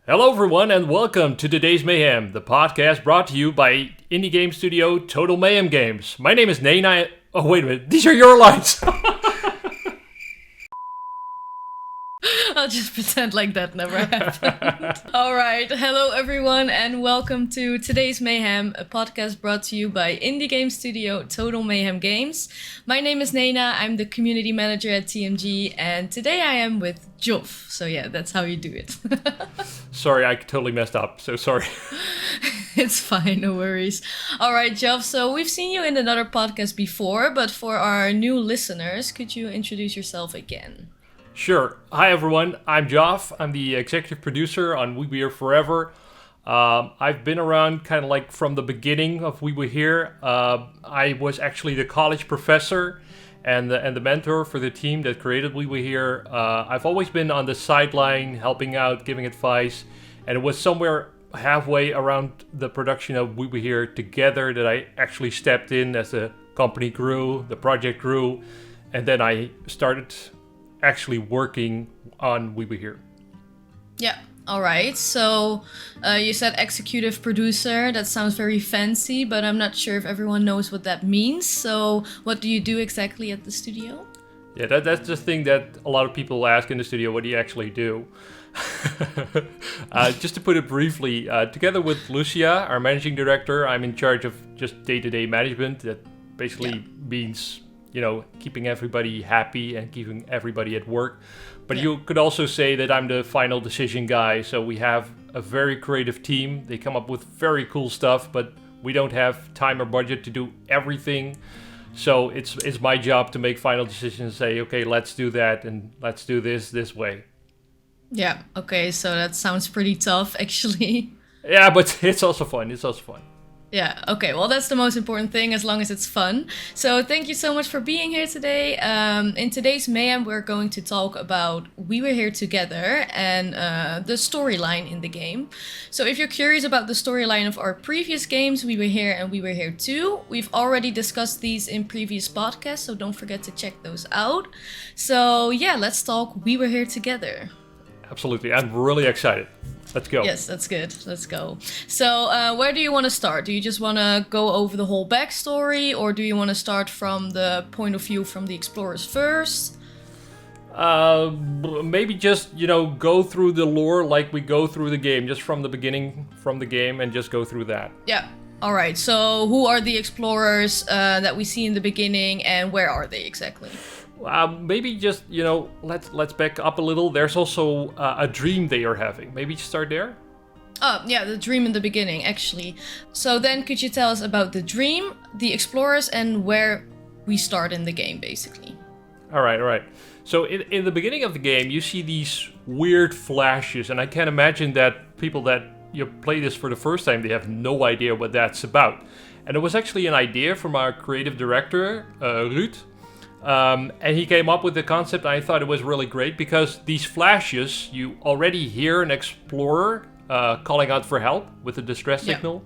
Hello everyone and welcome to today's Mayhem, the podcast brought to you by indie game studio Total Mayhem Games. My name is Nena. Oh wait a minute, these are your lines. I'll just pretend like that never happened. Alright, hello everyone and welcome to today's Mayhem, a podcast brought to you by indie game studio Total Mayhem Games. My name is Nena, I'm the community manager at TMG, and today I am with Geoff. So yeah, that's how you do it. Sorry, I totally messed up, so sorry. It's fine, no worries. Alright, Geoff, so we've seen you in another podcast before, but for our new listeners, could you introduce yourself again? Sure. Hi everyone, I'm Geoff. I'm the executive producer on We Be Here Forever. I've been around kind of like from the beginning of We Were Here. I was actually the college professor and the mentor for the team that created We Were Here. I've always been on the sideline, helping out, giving advice, and it was somewhere halfway around the production of We Were Here together that I actually stepped in as the company grew, the project grew, and then I started actually working on We Were Here. Yeah, alright. So you said executive producer. That sounds very fancy, but I'm not sure if everyone knows what that means. So what do you do exactly at the studio? Yeah, that's the thing that a lot of people ask in the studio, what do you actually do? Just to put it briefly, together with Lucia, our managing director, I'm in charge of just day-to-day management. That basically means, you know, keeping everybody happy and keeping everybody at work. But you could also say that I'm the final decision guy. So we have a very creative team. They come up with very cool stuff, but we don't have time or budget to do everything. So it's my job to make final decisions, say, okay, let's do that and let's do this way. Yeah, okay, so that sounds pretty tough, actually. Yeah, but it's also fun. Yeah, okay, well, that's the most important thing, as long as it's fun. So thank you so much for being here today. In today's Mayhem, we're going to talk about We Were Here Together and the storyline in the game. So if you're curious about the storyline of our previous games, We Were Here and We Were Here 2, we've already discussed these in previous podcasts, so don't forget to check those out. So yeah, let's talk We Were Here Together. Absolutely, I'm really excited. Let's go. Yes, that's good. Let's go. So, where do you want to start? Do you just want to go over the whole backstory, or do you want to start from the point of view from the explorers first? Maybe just, go through the lore like we go through the game, just from the beginning, from the game, and just go through that. Yeah. All right. So, who are the explorers that we see in the beginning, and where are they exactly? Maybe just, let's back up a little. There's also a dream they are having. Maybe start there? Oh, yeah, the dream in the beginning, actually. So then could you tell us about the dream, the explorers, and where we start in the game, basically? All right. So in the beginning of the game, you see these weird flashes, and I can imagine that people that you play this for the first time, they have no idea what that's about. And it was actually an idea from our creative director, Ruud. And he came up with the concept, and I thought it was really great because these flashes, you already hear an explorer calling out for help with a distress signal,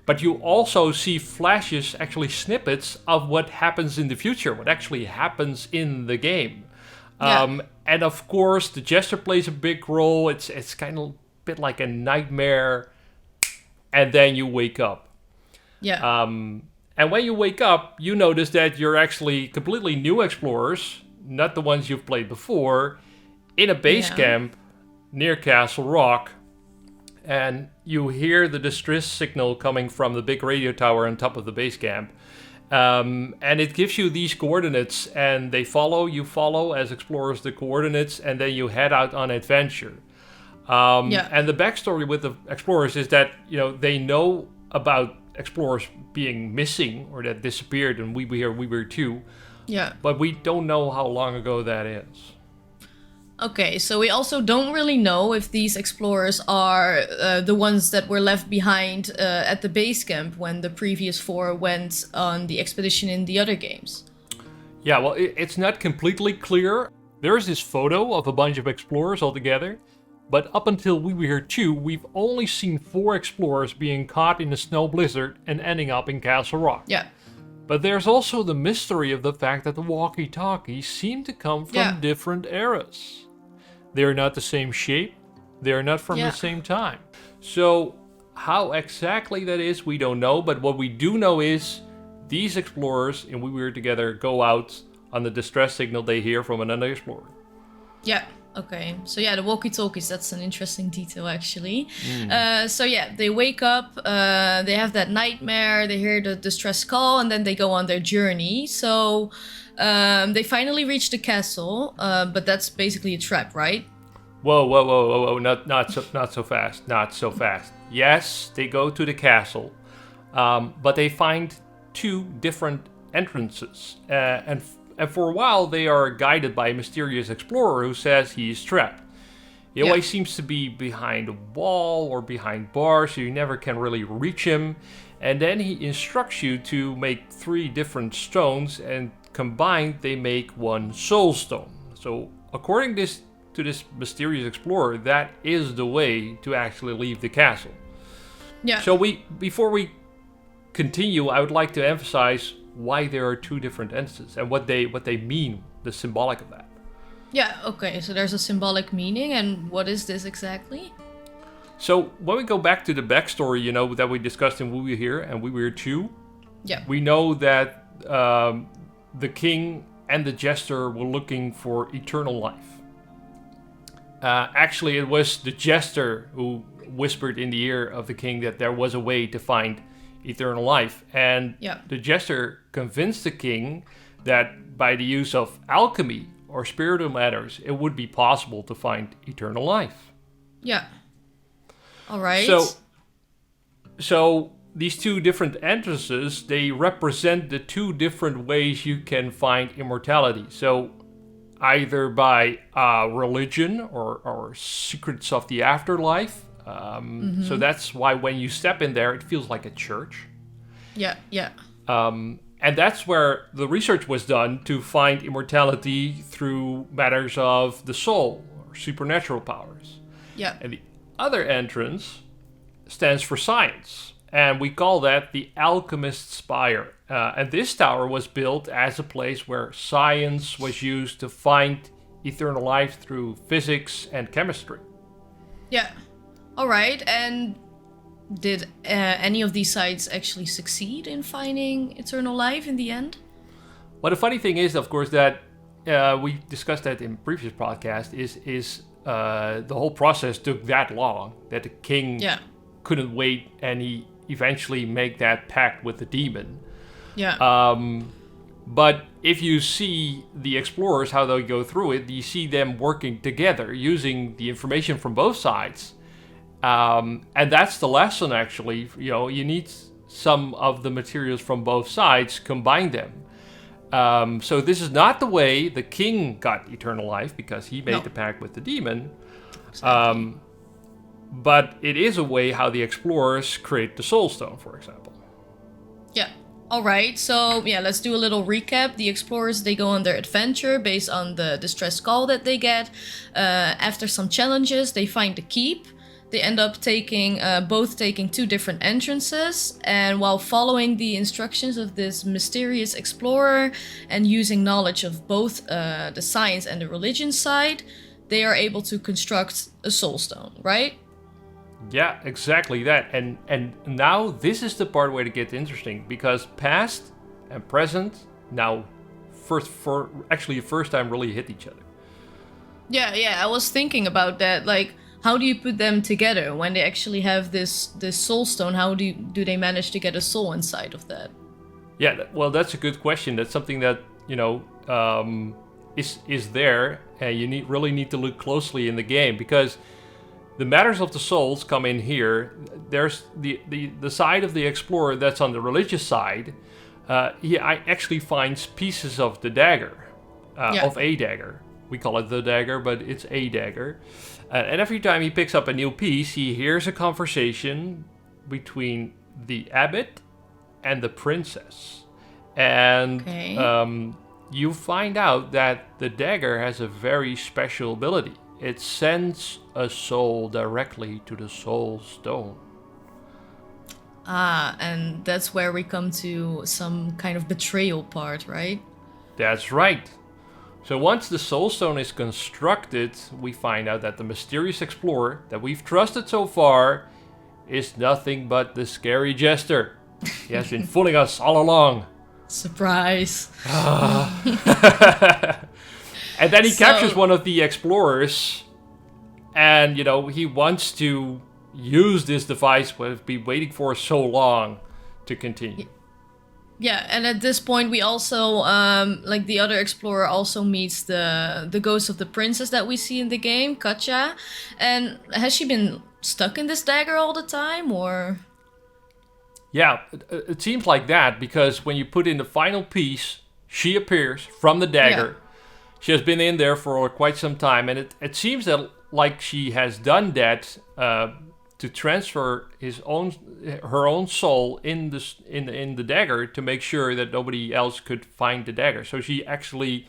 but you also see flashes, actually snippets of what happens in the future, what actually happens in the game. And of course, the gesture plays a big role. It's kind of a bit like a nightmare, and then you wake up. Yeah. And when you wake up, you notice that you're actually completely new explorers, not the ones you've played before, in a base camp near Castle Rock. And you hear the distress signal coming from the big radio tower on top of the base camp. And it gives you these coordinates, and you follow as explorers the coordinates, and then you head out on adventure. And the backstory with the explorers is that, they know about explorers being missing or that disappeared and We Were 2. Yeah. But we don't know how long ago that is. Okay, so we also don't really know if these explorers are the ones that were left behind at the base camp when the previous 4 went on the expedition in the other games. Yeah, well, it's not completely clear. There is this photo of a bunch of explorers all together. But up until We Were Here 2, we've only seen 4 explorers being caught in a snow blizzard and ending up in Castle Rock. Yeah. But there's also the mystery of the fact that the walkie-talkies seem to come from different eras. They're not the same shape, They're not from the same time. So how exactly that is, we don't know. But what we do know is these explorers and We Were Together go out on the distress signal they hear from another explorer. Yeah. Okay. So the walkie-talkies, that's an interesting detail, actually. They wake up, they have that nightmare, they hear the distress call, and then they go on their journey. So they finally reach the castle, but that's basically a trap, right? Whoa, not so fast. Yes, they go to the castle, but they find two different entrances, and for a while they are guided by a mysterious explorer who says he is trapped. He always seems to be behind a wall or behind bars, so you never can really reach him. And then he instructs you to make 3 different stones, and combined they make one Soulstone. So according to this mysterious explorer, that is the way to actually leave the castle. Yeah. So before we continue, I would like to emphasize why there are 2 different entrances and what they mean, the symbolic of that. Yeah, okay, so there's a symbolic meaning, and what is this exactly? So when we go back to the backstory, that we discussed in We Were Here and We Were 2, we know that the king and the jester were looking for eternal life. Actually, it was the jester who whispered in the ear of the king that there was a way to find eternal life. And the jester convinced the king that by the use of alchemy or spiritual matters, it would be possible to find eternal life. Yeah. All right. So these 2 different entrances, they represent the 2 different ways you can find immortality. So either by religion or secrets of the afterlife. So that's why when you step in there, it feels like a church. Yeah. And that's where the research was done to find immortality through matters of the soul or supernatural powers. Yeah. And the other entrance stands for science, and we call that the Alchemist's Spire. And this tower was built as a place where science was used to find eternal life through physics and chemistry. Yeah. All right. And did any of these sites actually succeed in finding eternal life in the end? Well, the funny thing is, of course, that we discussed that in previous podcast, is the whole process took that long that the king couldn't wait, and he eventually made that pact with the demon. Yeah. But if you see the explorers, how they go through it, you see them working together, using the information from both sides. And that's the lesson, actually. You need some of the materials from both sides, combine them. So this is not the way the king got eternal life, because he made the pact with the demon. Exactly. But it is a way how the explorers create the Soulstone, for example. Yeah. All right. So let's do a little recap. The explorers, they go on their adventure based on the distress call that they get. After some challenges, they find the keep. They end up both taking 2 different entrances, and while following the instructions of this mysterious explorer and using knowledge of both the science and the religion side, they are able to construct a soulstone, right? Yeah, exactly that. And now this is the part where it gets interesting, because past and present now for the first time really hit each other. Yeah, I was thinking about that, like, how do you put them together when they actually have this soulstone? How do they manage to get a soul inside of that? Yeah, well, that's a good question. That's something that is there, and you really need to look closely in the game, because the matters of the souls come in here. There's the side of the explorer that's on the religious side. He actually finds pieces of the dagger, of a dagger. We call it the dagger, but it's a dagger. And every time he picks up a new piece, he hears a conversation between the abbot and the princess. And you find out that the dagger has a very special ability. It sends a soul directly to the soul stone. And that's where we come to some kind of betrayal part, right? That's right. So once the Soulstone is constructed, we find out that the mysterious explorer that we've trusted so far is nothing but the scary jester. He has been fooling us all along. Surprise. And then he captures one of the explorers, and, he wants to use this device we've been waiting for so long to continue. Yeah, and at this point we also, like the other explorer also meets the ghost of the princess that we see in the game, Katja. And has she been stuck in this dagger all the time, or? Yeah, it seems like that, because when you put in the final piece, she appears from the dagger. Yeah. She has been in there for quite some time, and it seems that like she has done that to transfer her own soul in the dagger to make sure that nobody else could find the dagger. So she actually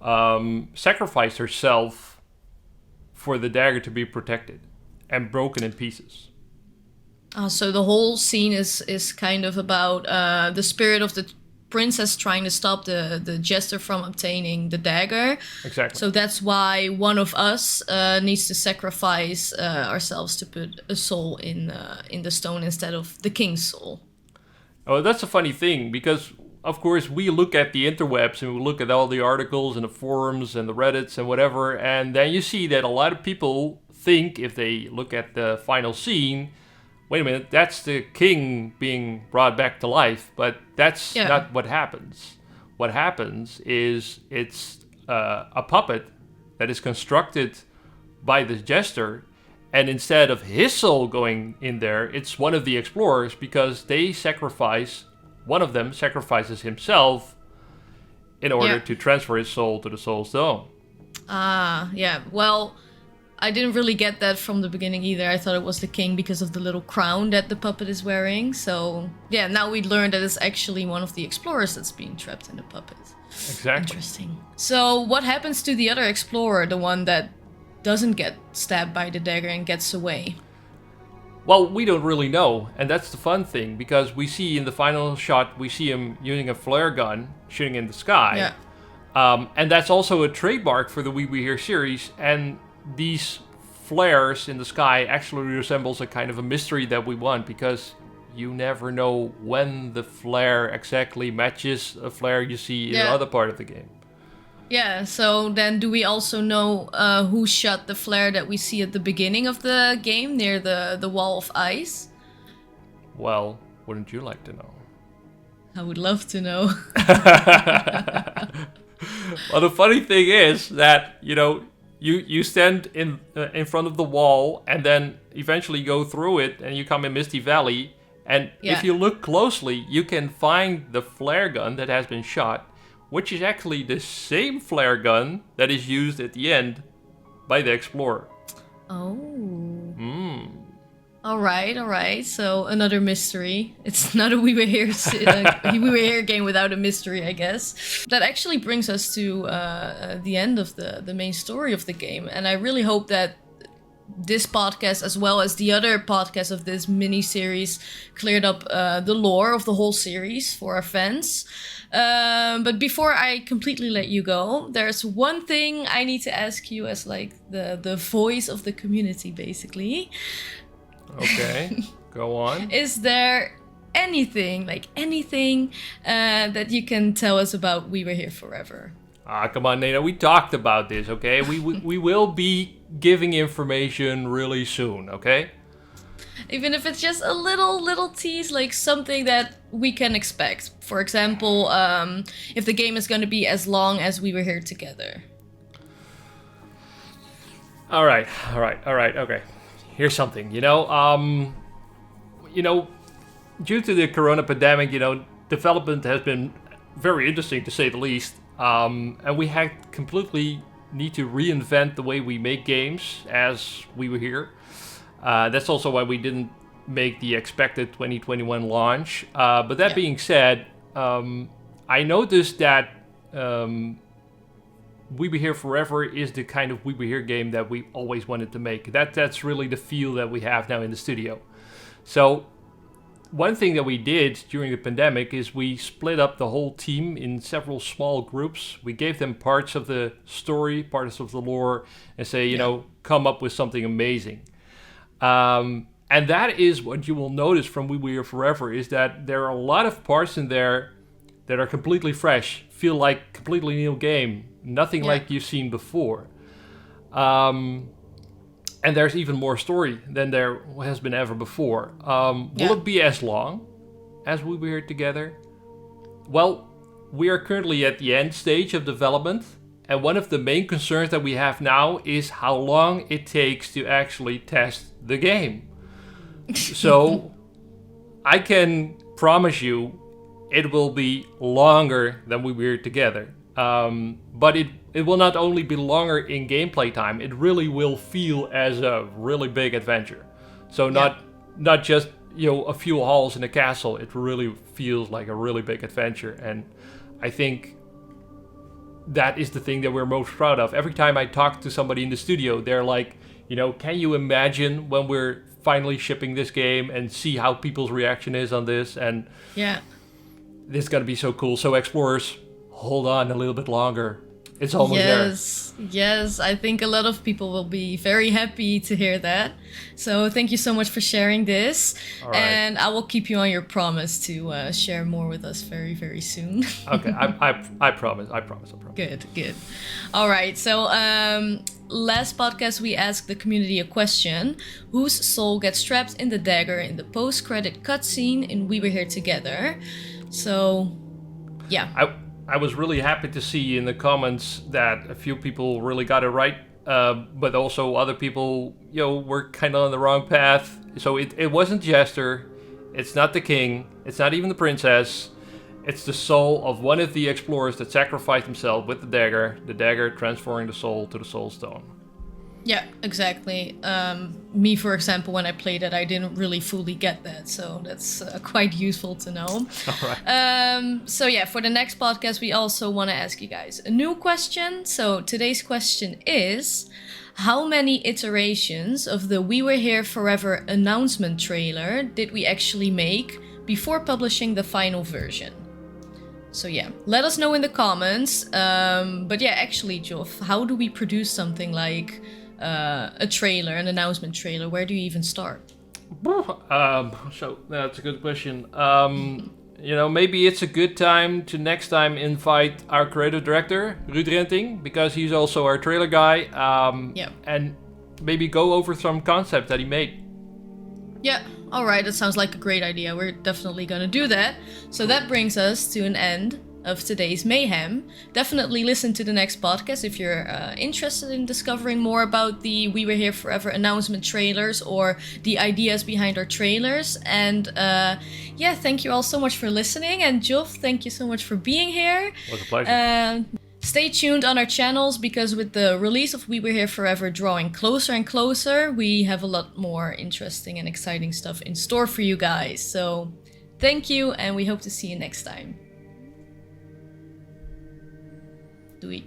sacrificed herself for the dagger to be protected and broken in pieces. So the whole scene is kind of about the spirit of the princess trying to stop the jester from obtaining the dagger. Exactly. So that's why one of us needs to sacrifice ourselves to put a soul in the stone instead of the king's soul. Oh, that's a funny thing, because of course we look at the interwebs and we look at all the articles and the forums and the Reddits and whatever, and then you see that a lot of people think, if they look at the final scene, wait a minute, that's the king being brought back to life, but that's not what happens. What happens is it's a puppet that is constructed by the jester, and instead of his soul going in there, it's one of the explorers, because one of them sacrifices himself in order to transfer his soul to the Soulstone. Yeah. Well, I didn't really get that from the beginning either. I thought it was the king because of the little crown that the puppet is wearing. So, yeah, now we learned that it's actually one of the explorers that's being trapped in the puppet. Exactly. Interesting. So, what happens to the other explorer, the one that doesn't get stabbed by the dagger and gets away? Well, we don't really know, and that's the fun thing, because we see in the final shot, we see him using a flare gun, shooting in the sky. Yeah. And that's also a trademark for the We Be Here series, and these flares in the sky actually resembles a kind of a mystery that we want, because you never know when the flare exactly matches a flare you see in another part of the game. Yeah, so then do we also know who shot the flare that we see at the beginning of the game near the wall of ice? Well, wouldn't you like to know? I would love to know. Well, the funny thing is that, you stand in front of the wall and then eventually go through it and you come in Misty Valley. And if you look closely, you can find the flare gun that has been shot, which is actually the same flare gun that is used at the end by the explorer. Oh. All right. So another mystery. It's not a We Were Here game without a mystery, I guess. That actually brings us to the end of the main story of the game. And I really hope that this podcast, as well as the other podcasts of this mini-series, cleared up the lore of the whole series for our fans. But before I completely let you go, there's one thing I need to ask you as like the voice of the community, basically. Okay, go on. Is there anything that you can tell us about We Were Here Forever? Come on, Nena. We talked about this, okay? We will be giving information really soon, okay? Even if it's just a little tease, like something that we can expect. For example, if the game is going to be as long as We Were Here Together. All right, okay. Here's something, due to the corona pandemic, development has been very interesting, to say the least. And we had completely need to reinvent the way we make games as We Were Here. That's also why we didn't make the expected 2021 launch. But that being said, I noticed that We Be Here Forever is the kind of We Be Here game that we always wanted to make. That's really the feel that we have now in the studio. So one thing that we did during the pandemic is we split up the whole team in several small groups. We gave them parts of the story, parts of the lore, and say, you know, come up with something amazing. And that is what you will notice from We Were Here Forever, is that there are a lot of parts in there that are completely fresh, feel like completely new game, nothing like you've seen before. And there's even more story than there has been ever before. Will it be as long as We Were Here Together? Well, we are currently at the end stage of development, and one of the main concerns that we have now is how long it takes to actually test the game. So I can promise you it will be longer than We Were Here Together. But it will not only be longer in gameplay time, it really will feel as a really big adventure. So not just, you know, a few halls in a castle, it really feels like a really big adventure. And I think that is the thing that we're most proud of. Every time I talk to somebody in the studio, they're like, you know, can you imagine when we're finally shipping this game and see how people's reaction is on this? And this is going to be so cool. So explorers, hold on a little bit longer. It's almost there. Yes, I think a lot of people will be very happy to hear that. So thank you so much for sharing this. All right. And I will keep you on your promise to share more with us very, very soon. Okay, I promise. Good. All right, so last podcast we asked the community a question. Whose soul gets trapped in the dagger in the post-credit cutscene in We Were Here Together? So, yeah. I was really happy to see in the comments that a few people really got it right, but also other people, you know, were kind of on the wrong path. So it wasn't Jester, it's not the king, it's not even the princess. It's the soul of one of the explorers that sacrificed himself with the dagger transferring the soul to the Soulstone. Yeah, exactly. Me, for example, when I played it, I didn't really fully get that, so that's quite useful to know. All right. So yeah, for the next podcast, we also want to ask you guys a new question. So today's question is, how many iterations of the We Were Here Forever announcement trailer did we actually make before publishing the final version? So yeah, let us know in the comments. But yeah, actually, Geoff, how do we produce something like a trailer, an announcement trailer? Where do you even start? So that's a good question. You know, maybe it's a good time to next time invite our creative director, Ruud Renting, because he's also our trailer guy. And maybe go over some concepts that he made. Yeah, alright, that sounds like a great idea. We're definitely gonna do that. So that brings us to an end of today's Mayhem. Definitely listen to the next podcast if you're interested in discovering more about the We Were Here Forever announcement trailers or the ideas behind our trailers. And yeah, thank you all so much for listening. And Geoff, thank you so much for being here. It was a pleasure. Stay tuned on our channels, because with the release of We Were Here Forever drawing closer and closer, we have a lot more interesting and exciting stuff in store for you guys. So thank you, and we hope to see you next time. Doei.